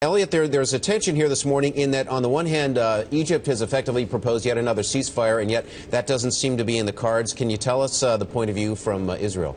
Elliott, there's a tension here this morning in that, on the one hand, Egypt has effectively proposed yet another ceasefire, and yet that doesn't seem to be in the cards. Can you tell us the point of view from Israel?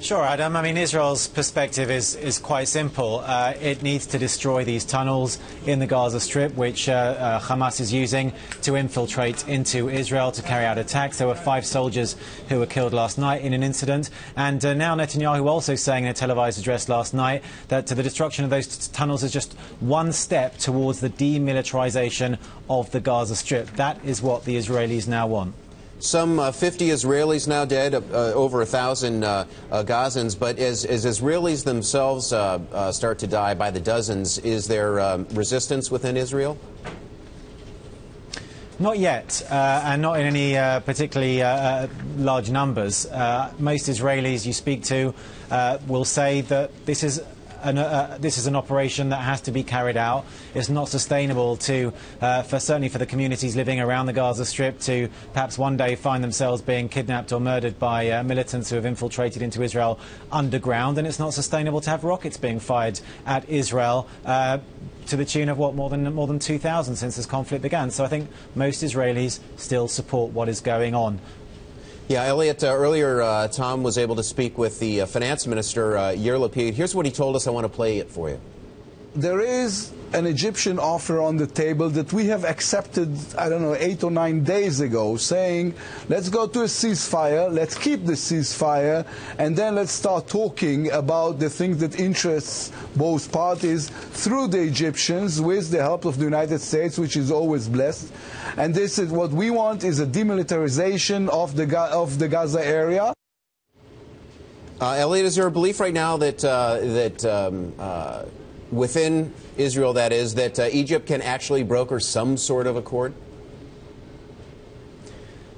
Sure, Adam. I mean, Israel's perspective is quite simple. It needs to destroy these tunnels in the Gaza Strip, which Hamas is using to infiltrate into Israel to carry out attacks. There were 5 soldiers who were killed last night in an incident. And now Netanyahu also saying in a televised address last night that the destruction of those tunnels is just one step towards the demilitarization of the Gaza Strip. That is what the Israelis now want. Some 50 Israelis now dead, over 1,000 Gazans. But as Israelis themselves start to die by the dozens, is there resistance within Israel? Not yet, and not in any particularly large numbers. Most Israelis you speak to will say that this is an operation that has to be carried out. It's not sustainable to, certainly for the communities living around the Gaza Strip, to perhaps one day find themselves being kidnapped or murdered by militants who have infiltrated into Israel underground. And it's not sustainable to have rockets being fired at Israel to the tune of what, more than 2,000 since this conflict began. So I think most Israelis still support what is going on. Yeah, Elliott, earlier Tom was able to speak with the finance minister, Yair Lapid. Here's what he told us. I want to play it for you. There is an Egyptian offer on the table that we have accepted, I don't know, 8 or 9 days ago, saying, let's go to a ceasefire, let's keep the ceasefire, and then let's start talking about the things that interests both parties through the Egyptians with the help of the United States, which is always blessed. And this is what we want, is a demilitarization of the Gaza area. Elliott, is there a belief right now that within Israel, that is, that Egypt can actually broker some sort of accord?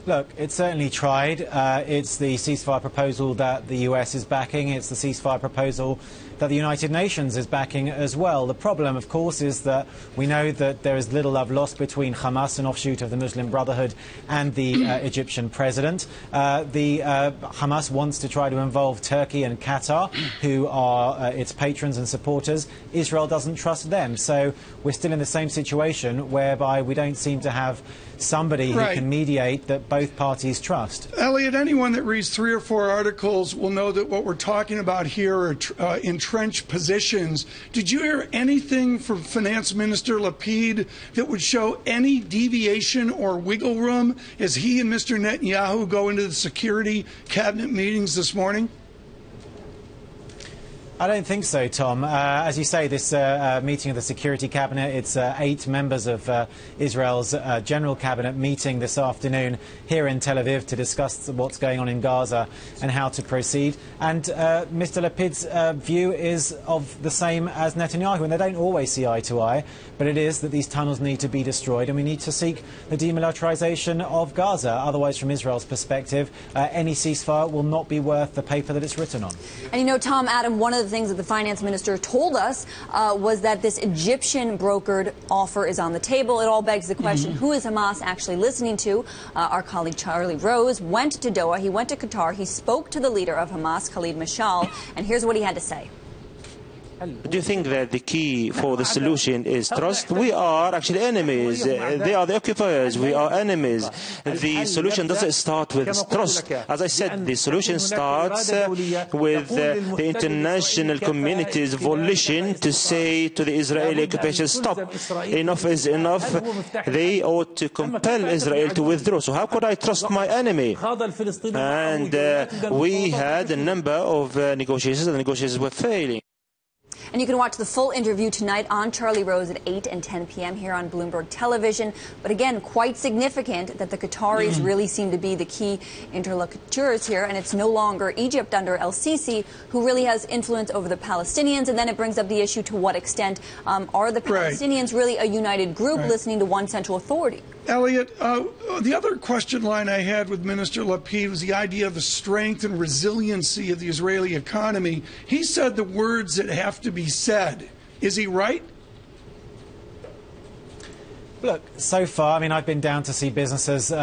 Look, it's certainly tried. It's the ceasefire proposal that the US is backing. It's the ceasefire proposal that the United Nations is backing as well. The problem, of course, is that we know that there is little love lost between Hamas, an offshoot of the Muslim Brotherhood, and the Egyptian president. Hamas wants to try to involve Turkey and Qatar, who are its patrons and supporters. Israel doesn't trust them. So we're still in the same situation whereby we don't seem to have somebody who can mediate that both parties trust. Elliott, anyone that reads 3 or 4 articles will know that what we're talking about here are entrenched positions. Did you hear anything from Finance Minister Lapid that would show any deviation or wiggle room as he and Mr. Netanyahu go into the security cabinet meetings this morning? I don't think so, Tom. As you say, this meeting of the Security Cabinet, it's 8 members of Israel's General Cabinet meeting this afternoon here in Tel Aviv to discuss what's going on in Gaza and how to proceed. And Mr. Lapid's view is of the same as Netanyahu, and they don't always see eye to eye, but it is that these tunnels need to be destroyed and we need to seek the demilitarization of Gaza. Otherwise, from Israel's perspective, any ceasefire will not be worth the paper that it's written on. And you know, Tom, Adam, one of the things that the finance minister told us was that this Egyptian brokered offer is on the table. It all begs the question, who is Hamas actually listening to? Our colleague Charlie Rose went to Doha, he went to Qatar, he spoke to the leader of Hamas, Khalid Mashal, and here's what he had to say. Do you think that the key for the solution is trust? We are actually enemies. They are the occupiers. We are enemies. The solution doesn't start with trust. As I said, the solution starts with the international community's volition to say to the Israeli occupation, stop. Enough is enough. They ought to compel Israel to withdraw. So how could I trust my enemy? And we had a number of negotiations. The negotiations were failing. And you can watch the full interview tonight on Charlie Rose at 8 and 10 p.m. here on Bloomberg Television. But again, quite significant that the Qataris really seem to be the key interlocutors here. And it's no longer Egypt under El-Sisi who really has influence over the Palestinians. And then it brings up the issue, to what extent are the Palestinians really a united group listening to one central authority? Elliott, the other question line I had with Minister Lapid was the idea of the strength and resiliency of the Israeli economy. He said the words that have to be said. Is he right? Look, so far, I mean, I've been down to see businesses in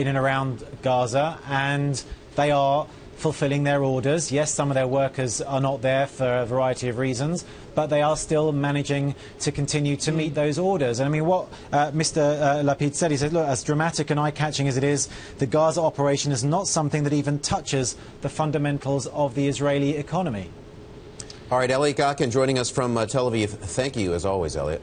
and around Gaza, and they are fulfilling their orders. Yes, some of their workers are not there for a variety of reasons, but they are still managing to continue to meet those orders. And I mean, what Mr. Lapid said, he said, look, as dramatic and eye-catching as it is, the Gaza operation is not something that even touches the fundamentals of the Israeli economy. All right, Elliott Gotkine joining us from Tel Aviv. Thank you, as always, Elliott.